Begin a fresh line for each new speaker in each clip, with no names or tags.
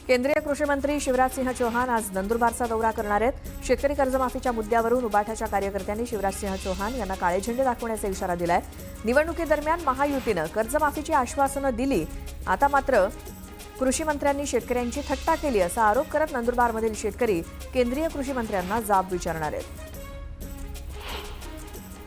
केंद्रीय कृषी मंत्री शिवराज सिंह चौहान आज नंदुरबारचा दौरा करणार आहेत. शेतकरी कर्जमाफीच्या मुद्द्यावरून उबाठाच्या कार्यकर्त्यांनी शिवराज सिंह चौहान यांना काळे झेंडे दाखवण्याचा इशारा दिलाय. निवडणुकीदरम्यान महायुतीनं कर्जमाफीची आश्वासनं दिली, आता मात्र कृषी मंत्र्यांनी शेतकऱ्यांची थट्टा केली असा आरोप करत नंदुरबारमधील शेतकरी केंद्रीय कृषी मंत्र्यांना जाब विचारणार आहेत.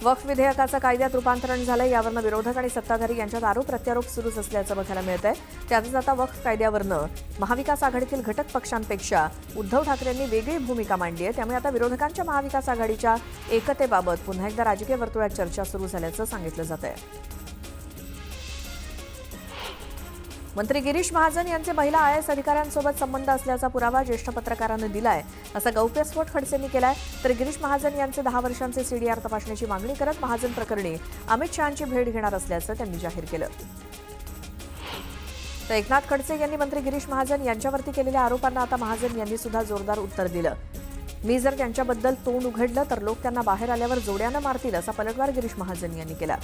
वक्फ विधेयकाचं कायद्यात रूपांतरण झालं, यावरनं विरोधक आणि सत्ताधारी यांच्यात आरोप प्रत्यारोप सुरूच असल्याचं बघायला मिळत आहे. त्यातच आता वक्फ कायद्यावरनं महाविकास आघाडीतील घटक पक्षांपेक्षा उद्धव ठाकरेंनी वेगळी भूमिका मांडली आहे. त्यामुळे आता विरोधकांच्या महाविकास आघाडीच्या एकतेबाबत पुन्हा एकदा राजकीय वर्तुळात चर्चा सुरू झाल्याचं सांगितलं जात आहे. मंत्री गिरीश महाजन यांचे महिला IAS अधिकाऱ्यांसोबत संबंध असल्याचा पुरावा ज्येष्ठ पत्रकारांनी दिलाय, असा गौप्यस्फोट खडसेंनी केलाय. तर गिरीश महाजन यांचे 10 वर्षांचे CDR तपासण्याची मागणी करत महाजन प्रकरणी अमित शहांची भेट घेणार असल्याचं त्यांनी जाहीर केलं. तर एकनाथ खडसे यांनी मंत्री गिरीश महाजन यांच्यावरती केलेल्या आरोपांना आता महाजन यांनी सुद्धा जोरदार उत्तर दिलं. मी जर त्यांच्याबद्दल तोंड उघडलं तर लोक त्यांना बाहेर आल्यावर जोड्यानं मारतील, असा पलटवार गिरीश महाजन यांनी केला.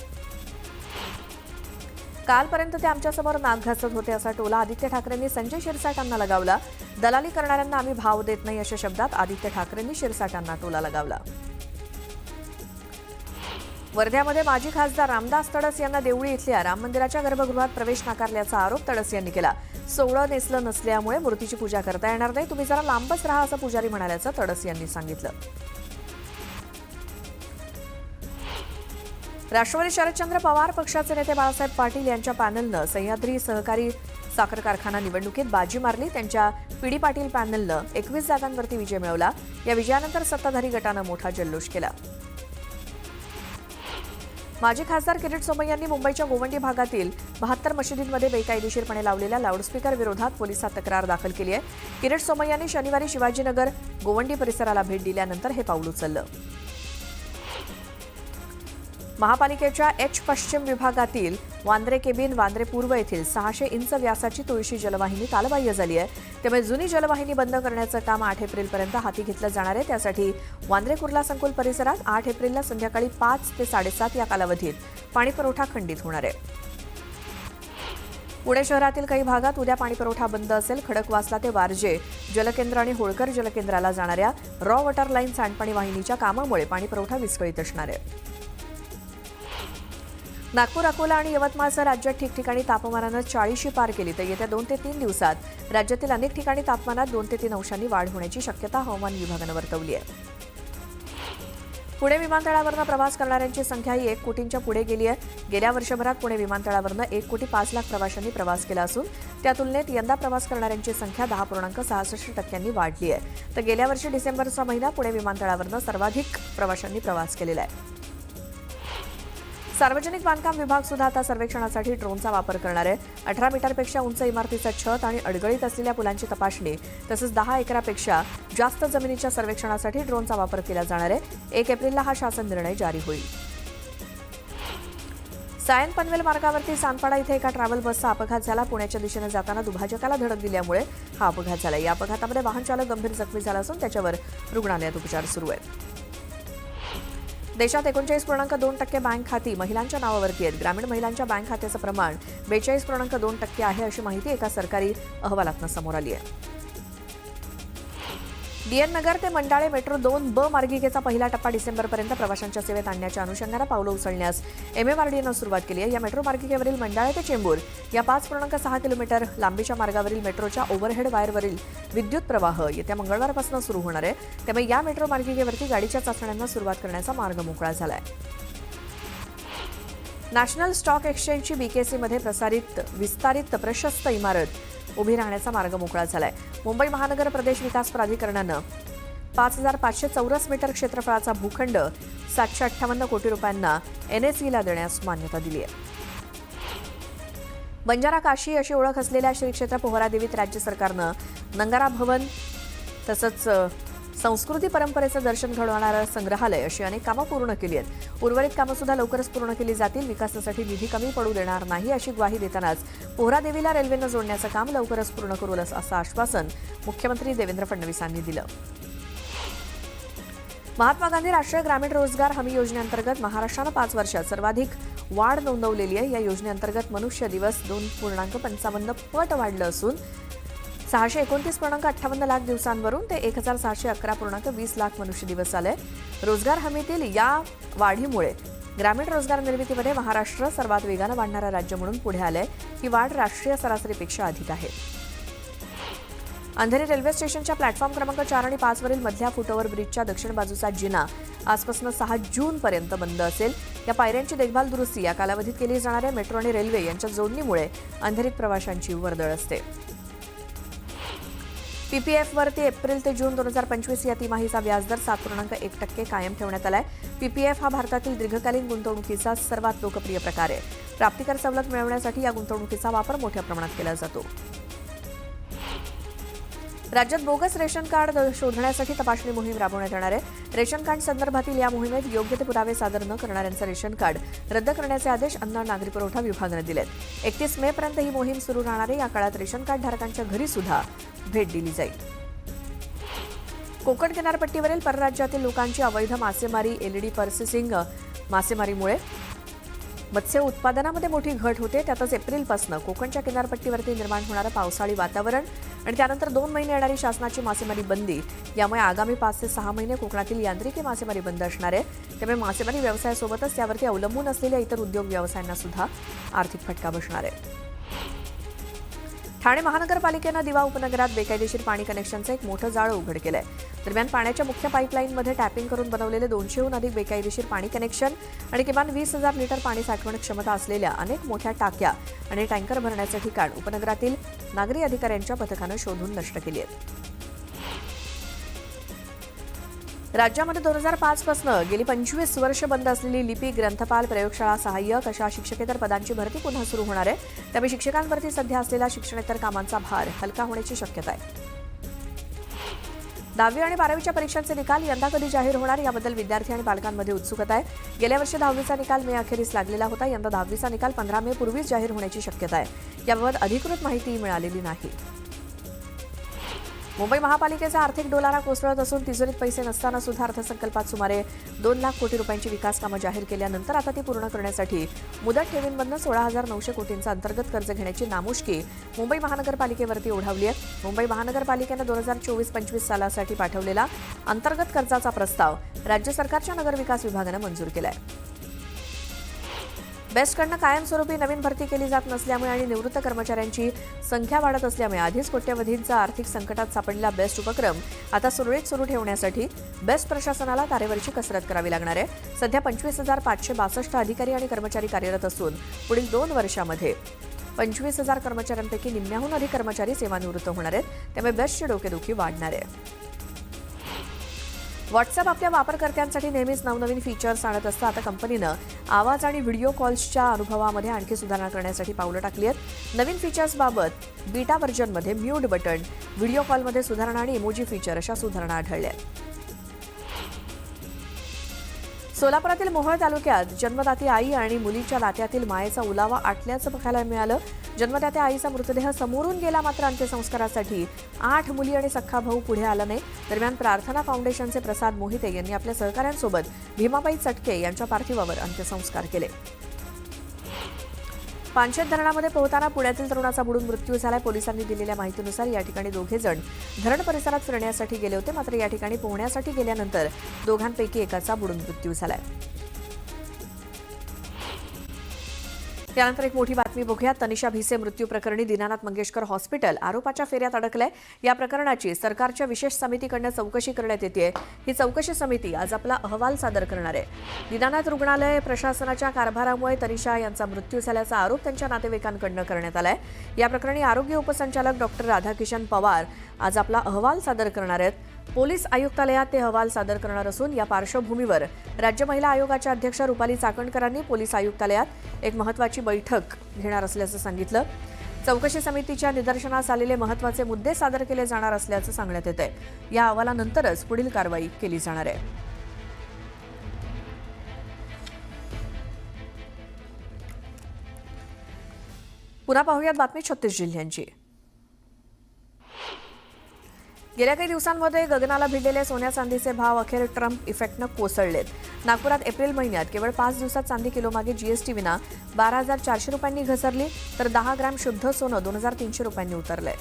कालपर्यंत ते आमच्यासमोर नाक घासत होते, असा टोला आदित्य ठाकरेंनी संजय शिरसाटांना लगावला. दलाली करणाऱ्यांना आम्ही भाव देत नाही, अशा शब्दात आदित्य ठाकरेंनी शिरसाटांना टोला लगावला. वर्ध्यामध्ये माजी खासदार रामदास तडस यांना देवळी इथल्या राम मंदिराच्या गर्भगृहात प्रवेश नाकारल्याचा आरोप तडस यांनी केला. सोवळं नेसलं नसल्यामुळे मूर्तीची पूजा करता येणार नाही, तुम्ही जरा लांबच राहा, असं पुजारी म्हणाल्याचं तडस यांनी सांगितलं. राष्ट्रवादी शरदचंद्र पवार पक्षाचे नेते बाळासाहेब पाटील यांच्या पॅनलनं सह्याद्री सहकारी साखर कारखाना निवडणुकीत बाजी मारली. त्यांच्या पीडी पाटील पॅनलनं 21 जागांवरती विजय मिळवला. या विजयानंतर सत्ताधारी गटानं मोठा जल्लोष केला. माजी खासदार किरीट सोमय्यांनी मुंबईच्या गोवंडी भागातील 72 मशिदींमध्ये बेकायदेशीरपणे लावलेल्या लाऊडस्पीकर विरोधात पोलिसात तक्रार दाखल केली आहे. किरीट सोमय्यांनी शनिवारी शिवाजीनगर गोवंडी परिसराला भेट दिल्यानंतर हे पाऊल उचललं. महापालिकेच्या H पश्चिम विभागातील वांद्रे केबिन वांद्रे पूर्व येथील 600 इंच व्यासाची तुळशी जलवाहिनी कालबाह्य झाली आहे. त्यामुळे जुनी जलवाहिनी बंद करण्याचं काम 8 एप्रिलपर्यंत हाती घेतलं जाणार आहे. त्यासाठी वांद्रे कुर्ला संकुल परिसरात 8 एप्रिलला संध्याकाळी 5 ते 7:30 या कालावधीत पाणीपुरवठा खंडित होणार आहे. पुणे शहरातील काही भागात उद्या पाणीपुरवठा बंद असेल. खडकवासला ते वारजे जलकेंद्र आणि होळकर जलकेंद्राला जाणाऱ्या रॉ वॉटर लाईन सांडपाणी वाहिनीच्या कामामुळे पाणीपुरवठा विस्कळीत असणार आहे. नागपूर, अकोला आणि यवतमाळसह राज्यात ठिकठिकाणी तापमानानं 40शी पार केली. तर येत्या 2 ते 3 दिवसात राज्यातील अनेक ठिकाणी तापमानात 2 ते 3 अंशांनी वाढ होण्याची शक्यता हवामान विभागानं वर्तवली आहे. पुणे विमानतळावरनं प्रवास करणाऱ्यांची संख्याही 1 कोटींच्या पुढे गेली आहे. गेल्या वर्षभरात पुणे विमानतळावरनं 1,05,00,000 प्रवाशांनी प्रवास केला असून त्या तुलनेत यंदा प्रवास करणाऱ्यांची संख्या 10.66% वाढली आहे. तर गेल्या वर्षी डिसेंबरचा महिना पुणे विमानतळावरनं सर्वाधिक प्रवाशांनी प्रवास केलेला आहे. सार्वजनिक बांधकाम विभाग सुद्धा आता सर्वेक्षणासाठी ड्रोनचा वापर करणार आहे. 18 मीटरपेक्षा उंच इमारतीचं छत आणि अडगळीत असलेल्या पुलांची तपासणी तसंच 10 एकरापेक्षा जास्त जमिनीच्या सर्वेक्षणासाठी ड्रोनचा वापर केला जाणार आहे. 1 एप्रिलला हा शासन निर्णय जारी होईल. सायन पनवेल मार्गावरती सानपाडा इथे एका ट्रॅव्हल बसचा अपघात झाला. पुण्याच्या दिशेने जाताना दुभाजकाला धडक दिल्यामुळे हा अपघात झाला. या अपघातामध्ये वाहन चालक गंभीर जखमी झाला असून त्याच्यावर रुग्णालयात उपचार सुरू आहेत. देशात 39.2% बँक खाती महिलांच्या नावावरती आहेत. ग्रामीण महिलांच्या बँक खात्याचं प्रमाण 42.2% आहे, अशी माहिती एका सरकारी अहवालातनं समोर आली आहे. DN नगर ते मंडाळे मेट्रो 2B मार्गिकेचा पहिला टप्पा डिसेंबरपर्यंत प्रवाशांच्या सेवेत आणण्याच्या अनुषंगानं पावलं उचलण्यास MMRDAनं सुरुवात केली आहे. या मेट्रो मार्गिकेवरील मंडाळे ते चेंबूर या 5.6 किलोमीटर लांबीच्या मार्गावरील मेट्रोच्या ओव्हरहेड वायरवरील विद्युत प्रवाह येत्या मंगळवारपासून सुरू होणार आहे. त्यामुळे या मेट्रो मार्गिकेवरती गाडीच्या चाचण्यांना सुरुवात करण्याचा मार्ग मोकळा झाला आहे. नॅशनल स्टॉक एक्सचेंजची BKCमध्ये विस्तारित प्रशस्त इमारत उभी राहण्याचा मार्ग मोकळा झालाय. मुंबई महानगर प्रदेश विकास प्राधिकरणानं 5,500 चौरस मीटर क्षेत्रफळाचा भूखंड 758 कोटी रुपयांना NSEला देण्यास मान्यता दिली आहे. बंजारा काशी अशी ओळख असलेल्या श्री क्षेत्र पोहरादेवीत राज्य सरकारनं नंगारा भवन तसंच संस्कृती परंपरेचं दर्शन घडवणारं संग्रहालय अशी अनेक कामं पूर्ण केली आहेत. उर्वरित कामं सुद्धा लवकरच पूर्ण केली जातील. विकासासाठी निधी कमी पडू देणार नाही अशी ग्वाही देतानाच पोहरादेवीला रेल्वेनं जोडण्याचं काम लवकरच पूर्ण करू असं आश्वासन मुख्यमंत्री देवेंद्र फडणवीसांनी दिलं. महात्मा गांधी राष्ट्रीय ग्रामीण रोजगार हमी योजनेअंतर्गत महाराष्ट्रानं 5 वर्षात सर्वाधिक वाढ नोंदवलेली आहे. या योजनेअंतर्गत मनुष्य दिवस 2.55 पट वाढलं असून 629.58 लाख दिवसांवरून ते 1,611.20 लाख मनुष्य दिवस आले. रोजगार हमीतील या वाढीमुळे ग्रामीण रोजगार निर्मितीमध्ये महाराष्ट्र सर्वात वेगानं वाढणारा राज्य म्हणून पुढे आलंय. ही वाढ राष्ट्रीय सरासरीपेक्षा अधिक आहे. अंधेरी रेल्वे स्टेशनच्या प्लॅटफॉर्म क्रमांक 4 आणि 5 वरील मधल्या फुटओव्हर ब्रिजच्या दक्षिण बाजूचा जिना आजपासून 6 जूनपर्यंत बंद असेल. या पायऱ्यांची देखभाल दुरुस्ती या कालावधीत केली जाणार आहे. मेट्रो आणि रेल्वे यांच्या जोडणीमुळे अंधेरीत प्रवाशांची वर्दळ असते. पीपीएफवरती एप्रिल ते जून 2025 या तिमाहीचा व्याजदर 7.1% कायम ठेवण्यात आलाय. पीपीएफ हा भारतातील दीर्घकालीन गुंतवणुकीचा सर्वात लोकप्रिय प्रकार आहे. प्राप्तिकर सवलत मिळवण्यासाठी या गुंतवणुकीचा वापर मोठ्या प्रमाणात केला जातो. राज्यात बोगस रेशन कार्ड शोधण्यासाठी तपासणी मोहीम राबवण्यात येणार आहे. रेशन कार्ड संदर्भातील या मोहिमेत योग्य ते पुरावे सादर न करणाऱ्यांचं रेशन कार्ड रद्द करण्याचे आदेश अन्न आणि नागरी पुरवठा विभागाने दिलेत. 31 मे पर्यंत ही मोहीम सुरू राहणार आहे. या काळात रेशन कार्ड धारकांच्या घरी सुद्धा भेट दिली जाईल. कोकण किनारपट्टीवरील परराज्यातील लोकांची अवैध मासेमारी एलईडी प्रोसेसिंग मासेमारीमुळे मत्स्य उत्पादनामध्ये मोठी घट होते. त्यातच एप्रिलपासून कोकणच्या किनारपट्टीवरती निर्माण होणारं पावसाळी वातावरण आणि त्यानंतर 2 महिने येणारी शासनाची मासेमारी बंदी यामुळे आगामी 5 ते 6 महिने कोकणातील यांत्रिकी मासेमारी बंद असणार आहे. त्यामुळे मासेमारी व्यवसायासोबतच त्यावरती अवलंबून असलेल्या इतर उद्योग व्यवसायांना सुद्धा आर्थिक फटका बसणार आहे. ठाणे महानगरपालिकेनं दिवा उपनगरात बेकायदेशीर पाणी कनेक्शनचं एक मोठं जाळं उघड केलंय. दरम्यान पाण्याच्या मुख्य पाईपलाईनमध्ये टॅपिंग करून बनवलेले 200हून अधिक बेकायदेशीर पाणी कनेक्शन आणि किमान 20,000 लिटर पाणी साठवण क्षमता असलेल्या अनेक मोठ्या टाक्या आणि टँकर भरण्याचे ठिकाण उपनगरातील नागरी अधिकाऱ्यांच्या पथकानं शोधून नष्ट केली आहेत. राज्यामध्ये 2005 पासून गेली 25 वर्ष बंद असलेली लिपी, ग्रंथपाल, प्रयोगशाळा सहाय्यक अशा शिक्षकेतर पदांची भरती पुन्हा सुरू होणार आहे. त्यामुळे शिक्षकांवरती सध्या असलेला शिक्षणेतर कामांचा भार हलका होण्याची शक्यता आहे. 10वी आणि 12वीच्या परीक्षांचे निकाल यंदा कधी जाहीर होणार याबद्दल विद्यार्थी आणि पालकांमध्ये उत्सुकता आहे. गेल्या वर्षी 10वीचा निकाल मे अखेरीस लागलेला होता. यंदा 10वीचा निकाल 15 मे पूर्वीच जाहीर होण्याची शक्यता आहे. याबाबत अधिकृत माहिती मिळालेली नाही. मुंबई महापालिकेचा आर्थिक डोलारा कोसळत असून तिजोरीत पैसे नसताना सुद्धा अर्थसंकल्पात सुमारे 2 लाख कोटी रुपयांची विकास कामं जाहीर केल्यानंतर आता ती पूर्ण करण्यासाठी मुदत ठेवींमधून 16,900 कोटींचं अंतर्गत कर्ज घेण्याची नामुष्की मुंबई महानगरपालिकेवरती ओढावली आहे. मुंबई महानगरपालिकेनं 2024-25 सालासाठी पाठवलेला अंतर्गत कर्जाचा प्रस्ताव राज्य सरकारच्या नगरविकास विभागानं मंजूर केला आहे. बेस्टकडनं कायमस्वरूपी नवीन भरती केली जात नसल्यामुळे आणि निवृत्त कर्मचाऱ्यांची संख्या वाढत असल्यामुळे आधीच कोट्यवधींचा आर्थिक संकटात सापडलेला बेस्ट उपक्रम आता सुरळीत सुरू ठेवण्यासाठी बेस्ट प्रशासनाला तारेवरची कसरत करावी लागणार आहे. सध्या 25,562 अधिकारी आणि कर्मचारी कार्यरत असून पुढील 2 वर्षामध्ये 25,000 कर्मचाऱ्यांपैकी निम्म्याहून अधिक कर्मचारी सेवानिवृत्त होणार आहेत. त्यामुळे बेस्टची डोकेदुखी वाढणार आहे. व्हॉट्सअप आपल्या वापरकर्त्यांसाठी नेहमीच नवनवीन फीचर्स आणत असतं. आता कंपनीनं आवाज आणि व्हिडिओ कॉल्सच्या अनुभवामध्ये आणखी सुधारणा करण्यासाठी पावलं टाकली आहेत. नवीन फीचर्सबाबत बीटा व्हर्जनमध्ये म्यूट बटन, व्हिडिओ कॉलमध्ये सुधारणा आणि इमोजी फीचर अशा सुधारणा आढळल्या आहेत. सोलापुरातील मोहोळ तालुक्यात जन्मदाती आई आणि मुलीच्या नात्यातील मायेचा उलावा आटल्याचं बघायला मिळालं. जन्मदात्या आईचा मृतदेह समोरून गेला, मात्र अंत्यसंस्कारासाठी 8 मुली आणि सख्खा भाऊ पुढे आला नाही. दरम्यान प्रार्थना फाउंडेशनचे प्रसाद मोहिते यांनी आपल्या सहकाऱ्यांसोबत भीमाबाई चटके यांच्या पार्थिवावर अंत्यसंस्कार केले. पानशेत धरणामध्ये पोहताना पुण्यातील तरुणाचा बुडून मृत्यू झालाय. पोलिसांनी दिलेल्या माहितीनुसार या ठिकाणी दोघे जण धरण परिसरात फिरण्यासाठी गेले होते, मात्र या ठिकाणी पोहण्यासाठी गेल्यानंतर दोघांपैकी एकाचा बुडून मृत्यू झालाय. त्यानंतर एक मोठी बातमी बघूया. तनिषा भिसे मृत्यू प्रकरणी दीनानाथ मंगेशकर हॉस्पिटल आरोपाच्या फेऱ्यात अडकलंय. या प्रकरणाची सरकारच्या विशेष समितीकडून चौकशी करण्यात येते. ही चौकशी समिती आज आपला अहवाल सादर करणार आहे. दीनानाथ रुग्णालय प्रशासनाच्या कारभारामुळे तनिषा यांचा मृत्यू झाल्याचा आरोप त्यांच्या नातेवाईकांकडून करण्यात आलाय. या प्रकरणी आरोग्य उपसंचालक डॉक्टर राधाकिशन पवार आज आपला अहवाल सादर करणार आहेत. पोलीस आयुक्तालयात ते अहवाल सादर करणार असून या पार्श्वभूमीवर राज्य महिला आयोगाच्या अध्यक्ष रुपाली चाकणकरांनी पोलीस आयुक्तालयात एक महत्त्वाची बैठक घेणार असल्याचं सांगितलं. चौकशी समितीच्या निदर्शनास आलेले महत्त्वाचे मुद्दे सादर केले जाणार असल्याचं सांगण्यात येत आहे. या अहवालानंतरच पुढील कारवाई केली जाणार आहे. पुन्हा पाहूयात बातमी 36 जिल्ह्यांची. गेल्या काही दिवसांमध्ये गगनाला भिडलेले सोन्या चांदीचे भाव अखेर ट्रम्प इफेक्टनं कोसळलेत. नागपुरात एप्रिल महिन्यात केवळ 5 दिवसात चांदी किलोमागे जीएसटी विना 12,400 रुपयांनी घसरली, तर 10 ग्रॅम शुद्ध सोनं 2,300 रुपयांनी उतरलंय.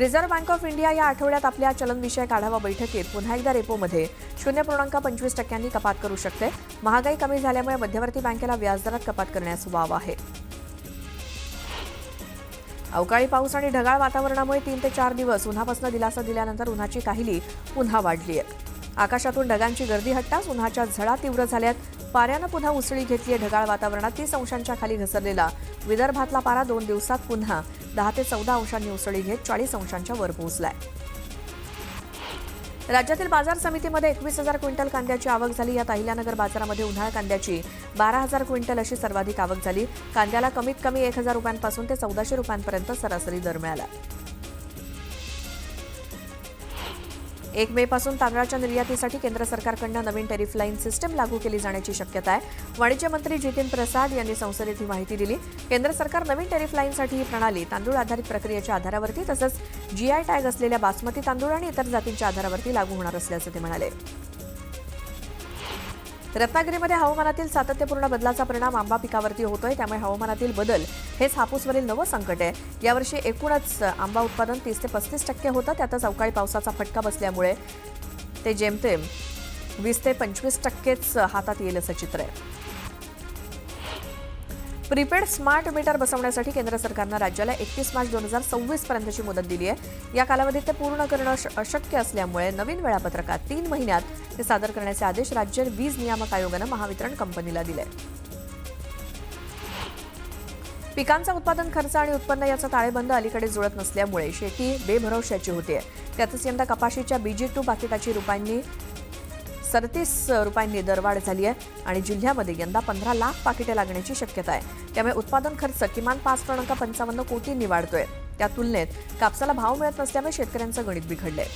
रिझर्व्ह बँक ऑफ इंडिया या आठवड्यात आपल्या चलनविषयक आढावा बैठकीत पुन्हा एकदा रेपोमध्ये 0.25% कपात करू शकते. महागाई कमी झाल्यामुळे मध्यवर्ती बँकेला व्याजदरात कपात करण्यास वाव आहे. अवकाळी पाऊस आणि ढगाळ वातावरणामुळे 3 ते 4 दिवस उन्हापासून दिलासा दिल्यानंतर उन्हाची काहिली पुन्हा वाढली आहे. आकाशातून ढगांची गर्दी हटताच उन्हाच्या झळा तीव्र झाल्यात. पाऱ्यानं पुन्हा उसळी घेतली आहे. ढगाळ वातावरणात 30 अंशांच्या खाली घसरलेला विदर्भातला पारा 2 दिवसात पुन्हा 10 ते 14 अंशांनी उसळी घेत 40 अंशांच्या वर पोहोचलाय. राज्यातील बाजार समितीमध्ये 21,000 क्विंटल कांद्याची आवक झाली. यात अहिल्यानगर बाजारामध्ये उन्हाळ कांद्याची 12,000 क्विंटल अशी सर्वाधिक आवक झाली. कांद्याला कमीत कमी 1,000 रुपयांपासून ते 1,400 रुपयांपर्यंत सरासरी दर मिळाला. 1 मे पासून तांदळाच्या निर्यातीसाठी केंद्र सरकारकडून नवीन टॅरिफ लाईन सिस्टम लागू केली जाण्याची शक्यता आहे. वाणिज्य मंत्री जितेन प्रसाद यांनी संसदेत ही माहिती दिली. केंद्र सरकार नवीन टॅरिफ लाईनसाठी ही प्रणाली तांदूळ आधारित प्रक्रियेच्या आधारावरती तसंच जीआय टॅग असलेल्या बासमती तांदूळ आणि इतर जातींच्या आधारावरती लागू होणार असल्याचं ते म्हणाले. रत्नागिरीमध्ये हवामानातील सातत्यपूर्ण बदलाचा परिणाम आंबा पिकावरती होतोय. त्यामुळे हवामानातील बदल हेच हापूसवरील नवं संकट आहे. यावर्षी एकूणच आंबा उत्पादन 30 ते 35% होतं. त्यातच अवकाळी पावसाचा फटका बसल्यामुळे ते जेमतेम 20 ते 25%च हातात येईल असं चित्र आहे. प्रीपेड स्मार्ट मीटर बसवण्यासाठी केंद्र सरकारनं राज्याला 31 मार्च 2026 पर्यंतची मुदत दिली आहे. या कालावधीत ते पूर्ण करणं अशक्य असल्यामुळे नवीन वेळापत्रकात 3 महिन्यात ते सादर करण्याचे आदेश राज्य वीज नियामक आयोगानं महावितरण कंपनीला दिले. पिकांचा उत्पादन खर्च आणि उत्पन्न याचा ताळेबंद अलीकडे जुळत नसल्यामुळे शेती बेभरवशाची होते. त्यातच यंदा कपाशीच्या BG2 पाकिटाची ₹37 दरवाढ झाली आहे आणि जिल्ह्यामध्ये यंदा 15 लाख पाकिटे लागण्याची शक्यता आहे. त्यामुळे उत्पादन खर्च किमान 5.55 कोटींनी वाढतोय. त्या तुलनेत कापसाला भाव मिळत नसल्यामुळे शेतकऱ्यांचं गणित बिघडलंय.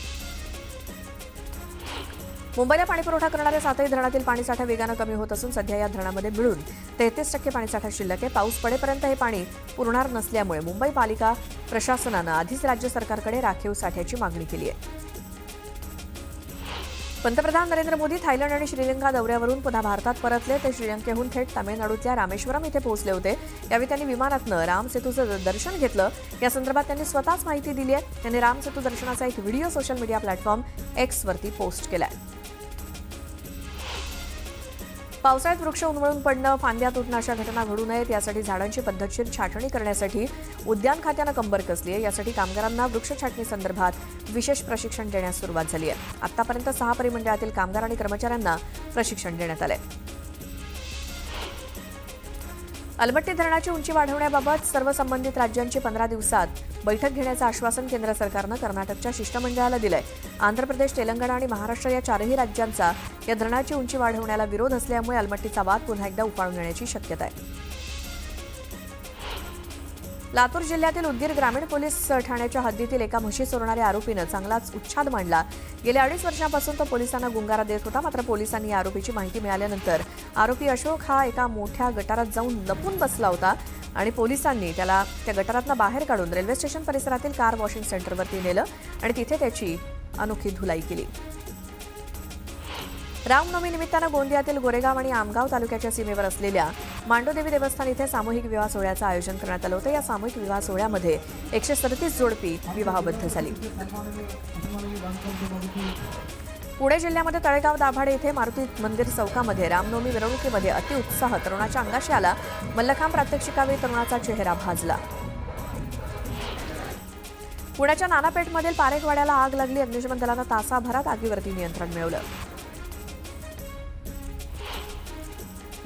मुंबईला पाणीपुरवठा करणाऱ्या 7ही धरणातील पाणीसाठा वेगानं कमी होत असून सध्या या धरणामध्ये मिळून 33% पाणीसाठा शिल्लक आहे. पाऊस पडेपर्यंत हे पाणी पुरणार नसल्यामुळे मुंबई पालिका प्रशासनानं आधीच राज्य सरकारकडे राखीव साठ्याची मागणी केली आहे. पंतप्रधान नरेंद्र मोदी थायलंड आणि श्रीलंका दौऱ्यावरून पुन्हा भारतात परतले. ते श्रीलंकेहून थेट तामिळनाडूतल्या रामेश्वरम इथे पोहोचले होते. यावेळी त्यांनी विमानातनं राम सेतूचं दर्शन घेतलं. या संदर्भात त्यांनी स्वतःच माहिती दिली आहे. त्यांनी राम सेतू दर्शनाचा एक video social media platform X वरती पोस्ट केलाय. पावसाळ्यात वृक्ष उन्मळून पडणं, फांद्या तुटणं अशा घटना घडू नयेत यासाठी झाडांची पद्धतशीर छाटणी करण्यासाठी उद्यान खात्यानं कंबर कसली आहे. यासाठी कामगारांना वृक्ष छाटणी संदर्भात विशेष प्रशिक्षण देण्यास सुरुवात झाली आहे. आतापर्यंत 6 परिमंडळातील कामगार आणि कर्मचाऱ्यांना प्रशिक्षण देण्यात आलंय. अलमट्टी धरणाची उंची वाढवण्याबाबत सर्व संबंधित राज्यांची 15 दिवसात बैठक घेण्याचं आश्वासन केंद्र सरकारनं कर्नाटकच्या शिष्टमंडळाला दिलंय. आंध्र प्रदेश, तेलंगणा आणि महाराष्ट्र या 4ही राज्यांचा या धरणाची उंची वाढवण्याला विरोध असल्यामुळे अलमट्टीचा वाद पुन्हा एकदा उफाळून येण्याची शक्यता आहे. लातूर जिल्ह्यातील उदगीर ग्रामीण पोलीस ठाण्याच्या हद्दीतील एका म्हशी चोरणाऱ्या आरोपीनं चांगलाच उच्छाद मांडला. गेल्या 2.5 वर्षांपासून तो पोलिसांना गुंगारा देत होता. मात्र पोलिसांनी या आरोपीची माहिती मिळाल्यानंतर आरोपी अशोक हा एका मोठ्या गटारात जाऊन लपून बसला होता आणि पोलिसांनी त्याला त्या गटारातनं बाहेर काढून रेल्वे स्टेशन परिसरातील कार वॉशिंग सेंटरवरती नेलं आणि तिथे त्याची अनोखी धुलाई केली. रामनवमी निमित्तानं गोंदियातील गोरेगाव आणि आमगाव तालुक्याच्या सीमेवर असलेल्या मांडोदेवी देवस्थान इथे सामूहिक विवाह सोहळ्याचं आयोजन करण्यात आलं होतं. या सामूहिक विवाह सोहळ्यामध्ये 137 जोडपी विवाहबद्ध झाली. पुणे जिल्ह्यामध्ये तळेगाव दाभाडे इथे मारुती मंदिर चौकामध्ये रामनवमी मिरवणुकीमध्ये अतिउत्साह तरुणाच्या अंगाशी आला. मल्लखांब प्रात्यक्षिकावेळी तरुणाचा चेहरा भाजला. पुण्याच्या नानापेठमधील पारेखवाड्याला आग लागली. अग्निशमन दलानं तासाभरात आगीवरती नियंत्रण मिळवलं.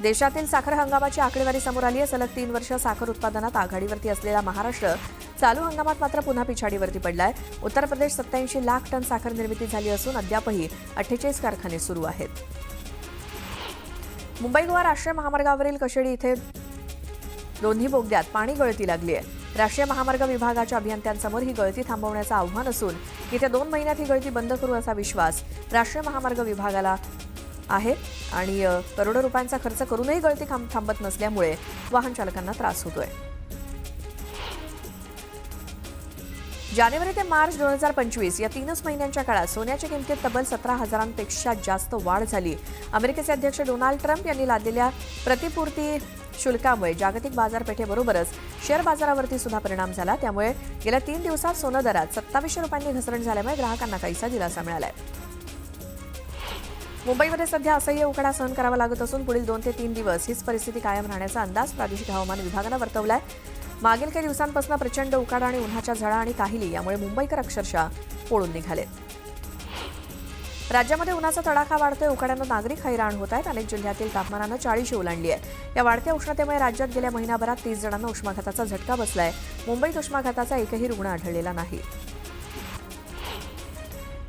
देशातील साखर हंगामाची आकडेवारी समोर आली आहे. सलग 3 वर्ष साखर उत्पादनात आघाडीवरती असलेला महाराष्ट्र चालू हंगामात मात्र पुन्हा पिछाडीवरती पडलाय. उत्तर प्रदेश 87 लाख टन साखर निर्मिती झाली असून अद्यापही 48 कारखाने सुरू आहेत. मुंबई गोवा राष्ट्रीय महामार्गावरील कशेडी इथे दोन्ही बोगद्यात पाणी गळती लागली आहे. राष्ट्रीय महामार्ग विभागाच्या अभियंत्यांसमोर ही गळती थांबवण्याचं आव्हान असून येत्या 2 महिन्यात ही गळती बंद करू असा विश्वास राष्ट्रीय महामार्ग विभागाला आहे आणि करोडो रुपयांचा खर्च करूनही गळती थांबत नसल्यामुळे वाहन चालकांना त्रास होतोय. जानेवारी ते मार्च 2025 या 3च महिन्यांच्या काळात सोन्याच्या किमतीत तब्बल 17,000पेक्षा जास्त वाढ झाली. अमेरिकेचे अध्यक्ष डोनाल्ड ट्रम्प यांनी लादलेल्या प्रतिपूर्ती शुल्कामुळे जागतिक बाजारपेठेबरोबरच शेअर बाजारावरती सुद्धा परिणाम झाला। त्यामुळे गेल्या 3 दिवसात सोनं दरात 2700 रुपयांनी घसरण झाल्यामुळे ग्राहकांना काहीसा दिलासा मिळालाय। मुंबईमध्ये सध्या असह्य उकाडा सहन करावा लागत असून पुढील 2 ते 3 दिवस हीच परिस्थिती कायम राहण्याचा अंदाज प्रादेशिक हवामान विभागानं वर्तवलाय। मागील काही दिवसांपासून प्रचंड उकाडा आणि उन्हाच्या झळा आणि काहिली यामुळे मुंबईकर अक्षरशः पोळून निघालेत। राज्यामध्ये उन्हाचा तडाखा वाढतोय, उकाड्यानं नागरिक हैराण होत आहेत। अनेक जिल्ह्यातील तापमानानं 40 ओलांडली आहे। या वाढत्या उष्णतेमुळे राज्यात गेल्या महिनाभरात 30 जणांना उष्माघाताचा झटका बसलाय। मुंबईत उष्माघाताचा एकही रुग्ण आढळलेला नाही।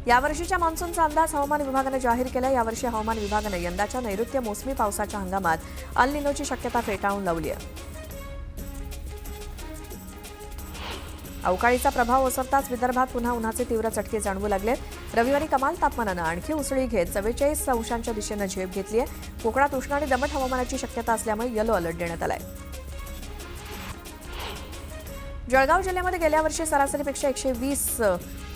यावर्षीच्या मान्सूनचा अंदाज हवामान विभागानं जाहीर केला। यावर्षी हवामान विभागानं यंदाच्या नैऋत्य मोसमी पावसाच्या हंगामात अल निनोची शक्यता फेटाळून लावली आहे। अवकाळीचा प्रभाव ओसरताच विदर्भात पुन्हा उन्हाचे तीव्र चटके जाणवू लागलेत। रविवारी कमाल तापमानानं आणखी उसळी घेत 44 अंशांच्या दिशेनं झेप घेतली आहे। कोकणात उष्ण आणि दमट हवामानाची शक्यता असल्यामुळे येलो अलर्ट देण्यात आलाय। जळगाव जिल्ह्यामध्ये गेल्या वर्षी सरासरीपेक्षा 120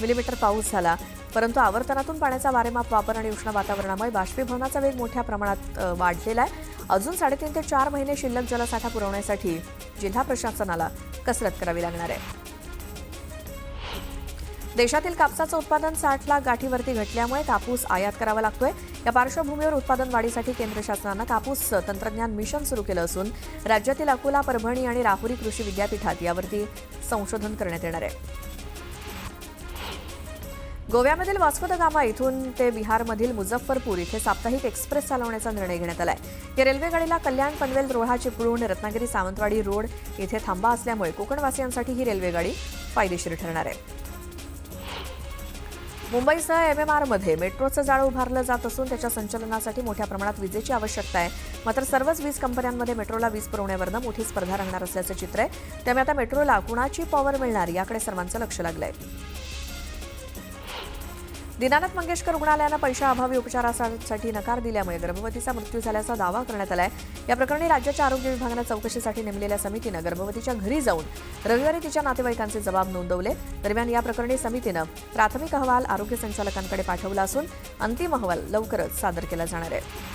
मिलीमीटर पाऊस झाला, परंतु आवर्तनातून पाण्याचा वारेमाप वापर आणि उष्ण वातावरणामुळे बाष्पीभवनाचा वेग मोठ्या प्रमाणात वाढलेला आहे। अजून 3.5 ते 4 महिने शिल्लक जलसाठा पुरवण्यासाठी जिल्हा प्रशासनाला कसरत करावी लागणार आहे। देशातील कापसाचं उत्पादन 60 लाख गाठीवरती घटल्यामुळे कापूस आयात करावा लागतोय। या पार्श्वभूमीवर उत्पादन वाढीसाठी केंद्र शासनानं कापूस तंत्रज्ञान मिशन सुरू केलं असून राज्यातील अकोला, परभणी आणि राहुरी कृषी विद्यापीठात यावरती संशोधन करण्यात येणार आहे। गोव्यामधील वास्को द गामा इथून ते बिहारमधील मुझफ्फरपूर इथे साप्ताहिक एक्सप्रेस चालवण्याचा निर्णय घेण्यात आलाय। या रेल्वेगाडीला कल्याण पनवेल रोहा चिपळूण रत्नागिरी सावंतवाडी रोड इथे थांबा असल्यामुळे कोकणवासियांसाठी ही रेल्वेगाडी फायदेशीर ठरणार आहे। मुंबईसह MMRमध्ये मेट्रोचं जाळं उभारलं जात असून त्याच्या संचालनासाठी मोठ्या प्रमाणात विजेची आवश्यकता आहे। मात्र सर्वच वीज कंपन्यांमध्ये मेट्रोला वीज पुरवण्यावरनं मोठी स्पर्धा रंगणार असल्याचं चित्र आहे। त्यामुळे आता मेट्रोला कुणाची पॉवर मिळणार याकडे सर्वांचं लक्ष लागलंय। दीनानाथ मंगेशकर रुग्णालयानं पैशाअभावी उपचारासाठी नकार दिल्यामुळे गर्भवतीचा मृत्यू झाल्याचा दावा करण्यात आलाय। या प्रकरणी राज्याच्या आरोग्य विभागानं चौकशीसाठी नेमलेल्या समितीनं गर्भवतीच्या घरी जाऊन रविवारी तिच्या नातेवाईकांचे जबाब नोंदवले। दरम्यान या प्रकरणी समितीनं प्राथमिक अहवाल आरोग्य संचालकांकडे पाठवला असून अंतिम अहवाल लवकरच सादर केला जाणार आहे।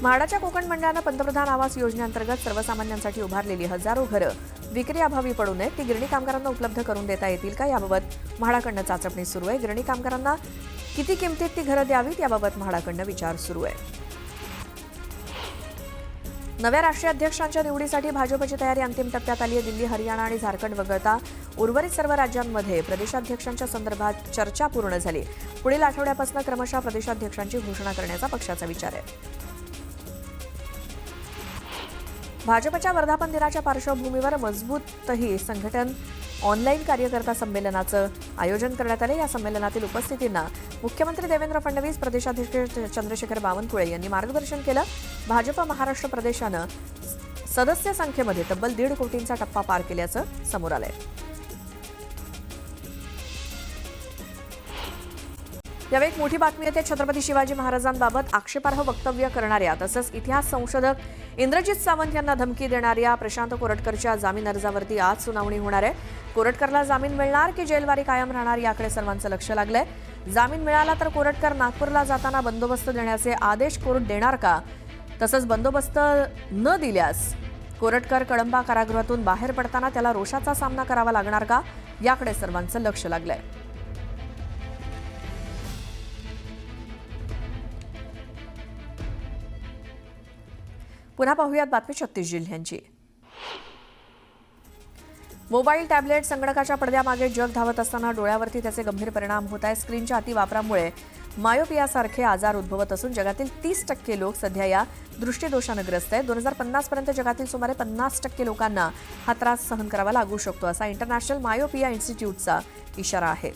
म्हाडाच्या कोकण मंडळानं पंतप्रधान आवास योजनेअंतर्गत सर्वसामान्यांसाठी उभारलेली हजारो घरं विक्री अभावी पडू नये ती गिरणी कामगारांना उपलब्ध करून देता येतील का याबाबत म्हाडाकडनं चाचपणी सुरू आहे। गिरणी कामगारांना किती किमतीत ती घरं द्यावीत याबाबत म्हाडाकडनं विचार सुरू आहे। नव्या राष्ट्रीय अध्यक्षांच्या निवडीसाठी भाजपची तयारी अंतिम टप्प्यात आली आहे। दिल्ली, हरियाणा आणि झारखंड वगळता उर्वरित सर्व राज्यांमध्ये प्रदेशाध्यक्षांच्या संदर्भात चर्चा पूर्ण झाली। पुढील आठवड्यापासून क्रमशः प्रदेशाध्यक्षांची घोषणा करण्याचा पक्षाचा विचार आहे। भाजपच्या वर्धापन दिनाच्या पार्श्वभूमीवर मजबूतही संघटन ऑनलाईन कार्यकर्ता संमेलनाचं आयोजन करण्यात आले। या संमेलनातील उपस्थितींना मुख्यमंत्री देवेंद्र फडणवीस, प्रदेशाध्यक्ष चंद्रशेखर बावनकुळे यांनी मार्गदर्शन केलं। भाजप महाराष्ट्र प्रदेशानं सदस्य संख्येमध्ये तब्बल 1.5 कोटींचा टप्पा पार केल्याचं समोर आलंय। यावेळी एक मोठी बातमी येते। छत्रपती शिवाजी महाराजांबाबत आक्षेपार्ह वक्तव्य करणाऱ्या तसंच इतिहास संशोधक इंद्रजित सावंत यांना धमकी देणाऱ्या प्रशांत कोरटकरच्या जामीन अर्जावरती आज सुनावणी होणार आहे। कोरटकरला जामीन मिळणार की जेलवारी कायम राहणार याकडे सर्वांचं लक्ष लागलंय। जामीन मिळाला तर कोरटकर नागपूरला जाताना बंदोबस्त देण्याचे आदेश कोर्ट देणार का? तसंच बंदोबस्त न दिल्यास कोरटकर कळंबा कारागृहातून बाहेर पडताना त्याला रोषाचा सामना करावा लागणार का याकडे सर्वांचं लक्ष लागलंय। पुन्हा पाहूयात बातमी 36 जिल्ह्यांची। मोबाईल, टॅबलेट, संगणकाच्या पडद्यामागे जग धावत असताना डोळ्यावरती त्याचे गंभीर परिणाम होत आहेत। स्क्रीनच्या अतिवापरामुळे मायोपियासारखे आजार उद्भवत असून जगातील 30% लोक सध्या या दृष्टिदोषानं ग्रस्त आहेत। 2050 पर्यंत जगातील सुमारे 50% लोकांना हा त्रास सहन करावा लागू शकतो असा इंटरनॅशनल मायोपिया इन्स्टिट्यूटचा इशारा आहे।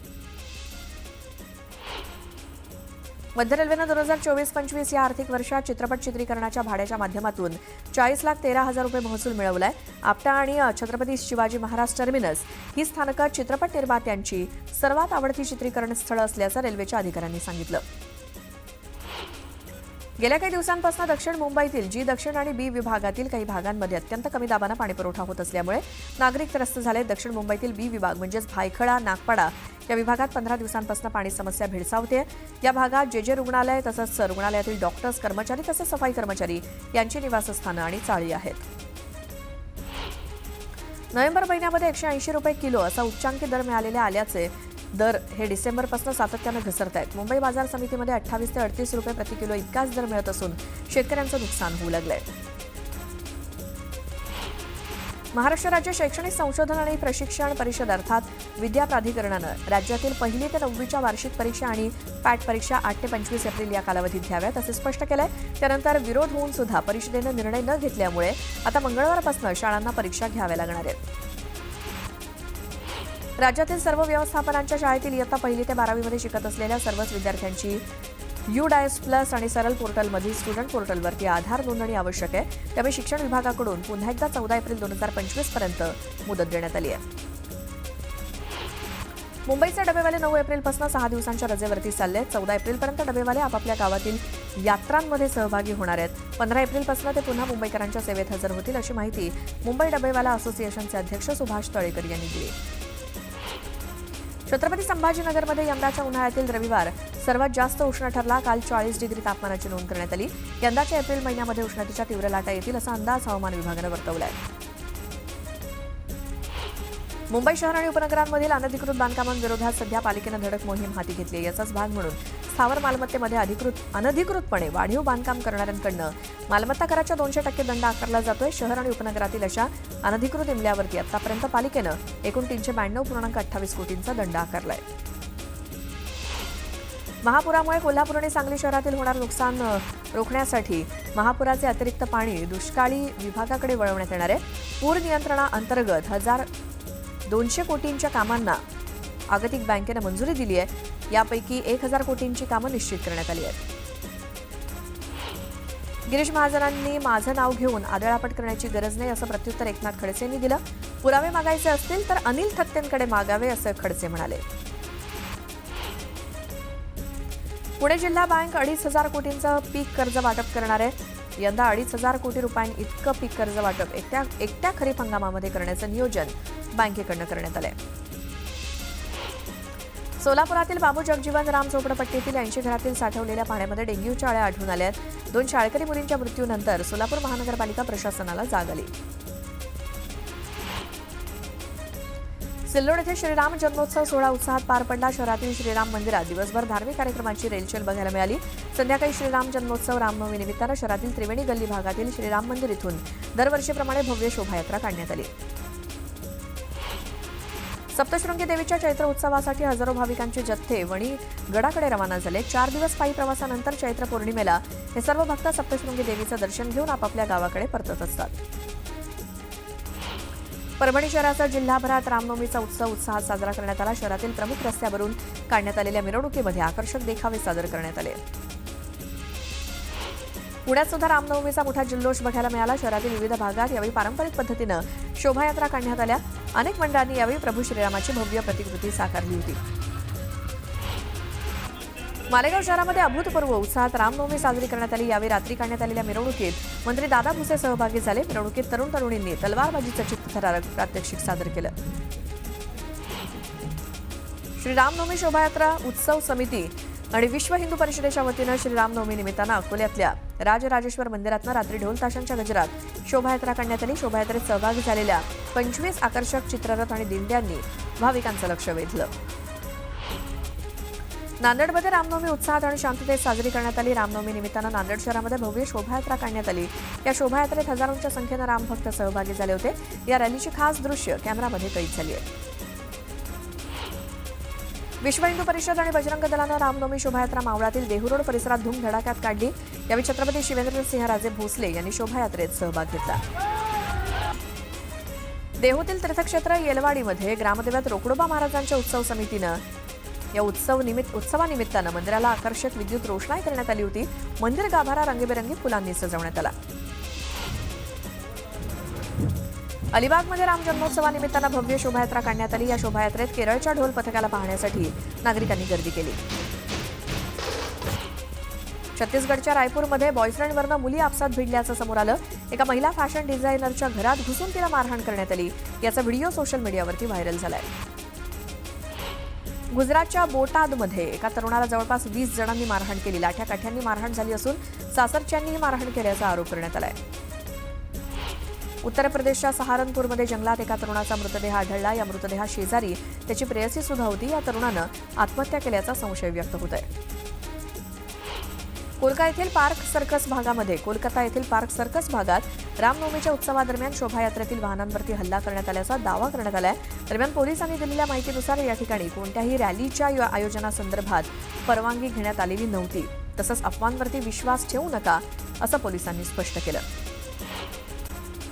मध्य रेल्वेनं 2024-25 या आर्थिक वर्षात चित्रपट चित्रीकरणाच्या भाड्याच्या माध्यमातून 40,13,000 रुपये महसूल मिळवलाय। आपटा आणि छत्रपती शिवाजी महाराज टर्मिनस ही स्थानकं चित्रपट निर्मात्यांची सर्वात आवडती चित्रीकरण स्थळं असल्याचं रेल्वेच्या अधिकाऱ्यांनी सांगितलं। गेल्या काही दिवसांपासून दक्षिण मुंबईतील जी दक्षिण आणि बी विभागातील काही भागांमध्ये अत्यंत कमी दाबानं पाणीपुरवठा होत असल्यामुळे नागरिक त्रस्त झाले। दक्षिण मुंबईतील बी विभाग म्हणजेच भायखळा, नागपाडा या विभागात 15 दिवसांपासून पाणी समस्या भेडसावते। या भागात जे रुग्णालय तसंच रुग्णालयातील डॉक्टर्स, कर्मचारी तसंच सफाई कर्मचारी यांची निवासस्थानं आणि चाळी आहेत। नोव्हेंबर महिन्यामध्ये 180 रुपये किलो असा उच्चांकी दर मिळालेले आल्याचे दर हे डिसेंबरपासून सातत्यानं घसरत आहेत। मुंबई बाजार समितीमध्ये 28 ते 38 रुपये प्रति किलो इतकाच दर मिळत असून शेतकऱ्यांचं नुकसान होऊ लागलंय। महाराष्ट्र राज्य शैक्षणिक संशोधन आणि प्रशिक्षण परिषद अर्थात विद्या प्राधिकरणानं राज्यातील 1ली ते 9वीच्या वार्षिक परीक्षा आणि पॅट परीक्षा 8 ते 25 एप्रिल या कालावधीत घ्याव्यात असे स्पष्ट केलंय। त्यानंतर विरोध होऊन सुद्धा परिषदेनं निर्णय न घेतल्यामुळे आता मंगळवारपासून शाळांना परीक्षा घ्याव्या लागणार आहेत। राज्यातील सर्व व्यवस्थापनांच्या शाळेतील इयत्ता 1ली ते 12वीमध्ये शिकत असलेल्या सर्वच विद्यार्थ्यांची UDIS प्लस आणि सरल पोर्टलमधील स्टुडंट पोर्टलवरती आधार नोंदणी आवश्यक आहे। त्यामुळे शिक्षण विभागाकडून पुन्हा एकदा 14 एप्रिल 2025 पर्यंत मुदत देण्यात आली आहे। मुंबईचे डबेवाले 9 एप्रिलपासून 6 दिवसांच्या रजेवरती चालले आहेत। 14 एप्रिलपर्यंत डबेवाले आपापल्या गावातील यात्रांमध्ये सहभागी होणार आहेत। 15 एप्रिलपासून ते पुन्हा मुंबईकरांच्या सेवेत हजर होतील अशी माहिती मुंबई डबेवाला असोसिएशनचे अध्यक्ष सुभाष तळेकर यांनी दिली। छत्रपती संभाजीनगरमध्ये यंदाच्या उन्हाळ्यातील रविवार सर्वात जास्त उष्ण ठरला। काल 40 डिग्री तापमानाची नोंद करण्यात आली। यंदाच्या एप्रिल महिन्यामध्ये उष्णतेच्या तीव्र लाटा येतील असा अंदाज हवामान विभागानं वर्तवलाय। मुंबई शहर आणि उपनगरांमधील अनधिकृत बांधकामांविरोधात सध्या पालिकेनं धडक मोहीम हाती घेतली आहे। याचाच भाग म्हणून स्थावर मालमत्तेमध्ये अनधिकृतपणे वाढीव बांधकाम करणाऱ्यांकडनं मालमत्ता कराच्या 200% दंड आकारला जातोय। शहर आणि उपनगरातील अशा अनधिकृत इमल्यावरती आतापर्यंत पालिकेनं एकूण 392.28 कोटींचा दंड आकारलाय। महापुरामुळे कोल्हापूर आणि सांगली शहरातील होणारं नुकसान रोखण्यासाठी महापुराचे अतिरिक्त पाणी दुष्काळी विभागाकडे वळवण्यात येणार आहे। पूर नियंत्रणाअंतर्गत 1,200 कोटींच्या कामांना जागतिक बँकेनं मंजुरी दिली आहे। यापैकी 1,000 कोटींची कामं निश्चित करण्यात आली आहेत। गिरीश महाजनांनी माझं नाव घेऊन आदळापट करण्याची गरज नाही असं प्रत्युत्तर एकनाथ खडसे यांनी दिलं। पुरावे मागायचे असतील तर अनिल थत्तेंकडे मागावे असं खडसे म्हणाले। पुणे जिल्हा बँक 2,500 कोटींचं पीक कर्ज वाटप करणार आहे। यंदा 2,500 कोटी रुपयांइतकं पीक कर्ज वाटप एकट्या खरीप हंगामामध्ये करण्याचं नियोजन बँकेकडनं करण्यात आलंय। सोलापुरातील बाबू जगजीवन राम झोपडपट्टीतील 80 घरातील साठवलेल्या पाण्यामध्ये डेंग्यूच्या अळ्या आढळून आल्या आहेत। 2 शाळकरी मुलींच्या मृत्यूनंतर सोलापूर महानगरपालिका प्रशासनाला जाग आली। सिल्लोड येथे श्रीराम जन्मोत्सव सोहळा उत्साहात पार पडला। शहरातील श्रीराम मंदिरात दिवसभर धार्मिक कार्यक्रमांची रेलचेल बघायला मिळाली। संध्याकाळी श्रीराम जन्मोत्सव रामनवमी निमित्तानं शहरातील त्रिवेणी गल्ली भागातील श्रीराम मंदिर इथून दरवर्षीप्रमाणे भव्य शोभायात्रा काढण्यात आली। सप्तशृंगी देवीच्या चैत्र उत्सवासाठी हजारो भाविकांचे जत्थे वणी गडाकडे रवाना झाले। 4 दिवस पायी प्रवासानंतर चैत्र पौर्णिमेला हे सर्व भक्त सप्तशृंगी देवीचं दर्शन घेऊन आपापल्या गावाकडे परतत असतात। परभणी शहराचा जिल्हाभरात रामनवमीचा उत्सव उत्साहात साजरा करण्यात आला। शहरातील प्रमुख रस्त्यावरून काढण्यात आलेल्या मिरवणुकीमध्ये आकर्षक देखावे सादर करण्यात आले। पुण्यात सुद्धा रामनवमीचा मोठा जल्लोष बघायला मिळाला। शहरातील विविध भागात यावेळी पारंपरिक पद्धतीनं शोभायात्रा काढण्यात आल्या। अनेक मंडळांनी यावेळी प्रभू श्रीरामाची भव्य प्रतिकृती साकारली होती। मालेगाव शहरामध्ये अभूतपूर्व उत्साहात रामनवमी साजरी करण्यात आली। यावेळी रात्री काढण्यात आलेल्या मिरवणुकीत मंत्री दादा भुसे सहभागी झाले। मिरवणुकीत तरुण तरुणींनी तलवारबाजीचं चित्तथरारक प्रात्यक्षिक सादर केलं। श्री रामनवमी शोभायात्रा उत्सव समिती आणि विश्व हिंदू परिषदेच्या वतीनं श्रीरामनवमी निमित्तानं अकोल्यातल्या राजराजेश्वर मंदिरातनं रात्री ढोल ताशांच्या गजरात शोभायात्रा काढण्यात आली। शोभायात्रेत सहभागी झालेल्या 25 आकर्षक चित्ररथ आणि दिंड्यांनी भाविकांचं लक्ष वेधलं। नांदेडमध्ये रामनवमी उत्साहात आणि शांततेत साजरी करण्यात आली। रामनवमी निमित्तानं नांदेड शहरामध्ये भव्य शोभायात्रा काढण्यात आली। या शोभायात्रेत हजारोंच्या संख्येनं रामभक्त सहभागी झाले होते। या रॅलीची खास दृश्य कॅमेरामध्ये कैद झाली आहे। विश्व हिंदू परिषद आणि बजरंग दलानं रामनवमी शोभायात्रा मावळातील देहू रोड परिसरात धूमधडाक्यात काढली। यावेळी छत्रपती शिवेंद्रसिंहराजे भोसले यांनी शोभायात्रेत सहभाग घेतला। देहूतील तीर्थक्षेत्र येलवाडीमध्ये ग्रामदेवत रोकडोबा महाराजांच्या उत्सव समितीनं या उत्सवानिमित्तानं मंदिराला आकर्षक विद्युत रोषणाई करण्यात आली होती। मंदिर गाभारा रंगीबेरंगी फुलांनी सजवण्यात आला। अलिबागमध्ये राम जन्मोत्सवानिमित्तानं भव्य शोभायात्रा काढण्यात आली। या शोभायात्रेत केरळच्या ढोल पथकाला पाहण्यासाठी नागरिकांनी गर्दी केली। छत्तीसगडच्या रायपूरमध्ये बॉयफ्रेंडवरनं मुली आपसात भिडल्याचं समोर आलं। एका महिला फॅशन डिझायनरच्या घरात घुसून तिला मारहाण करण्यात आली। याचा व्हिडिओ सोशल मीडियावरती व्हायरल झालाय। गुजरातच्या बोटादमध्ये एका तरुणाला जवळपास 20 जणांनी मारहाण केली. लाठ्याकाठ्यांनी मारहाण झाली असून सासरच्यांनीही मारहाण केल्याचा आरोप करण्यात आलाय. उत्तर प्रदेशच्या सहारनपूरमध्ये जंगलात एका तरुणाचा मृतदेह आढळला. या मृतदेहा शेजारी त्याची प्रेयसी सुद्धा होती. या तरुणानं आत्महत्या केल्याचा संशय व्यक्त होत आहे. कोलकाता येथील पार्क सर्कस भागात रामनवमीच्या उत्सवादरम्यान शोभायात्रेतील वाहनांवरती हल्ला करण्यात आल्याचा दावा करण्यात आलाय. दरम्यान पोलिसांनी दिलेल्या माहितीनुसार या ठिकाणी कोणत्याही रॅलीच्या आयोजनासंदर्भात परवानगी घेण्यात आलेली नव्हती. तसंच अफवांवरती विश्वास ठेवू नका असं पोलिसांनी स्पष्ट केलं.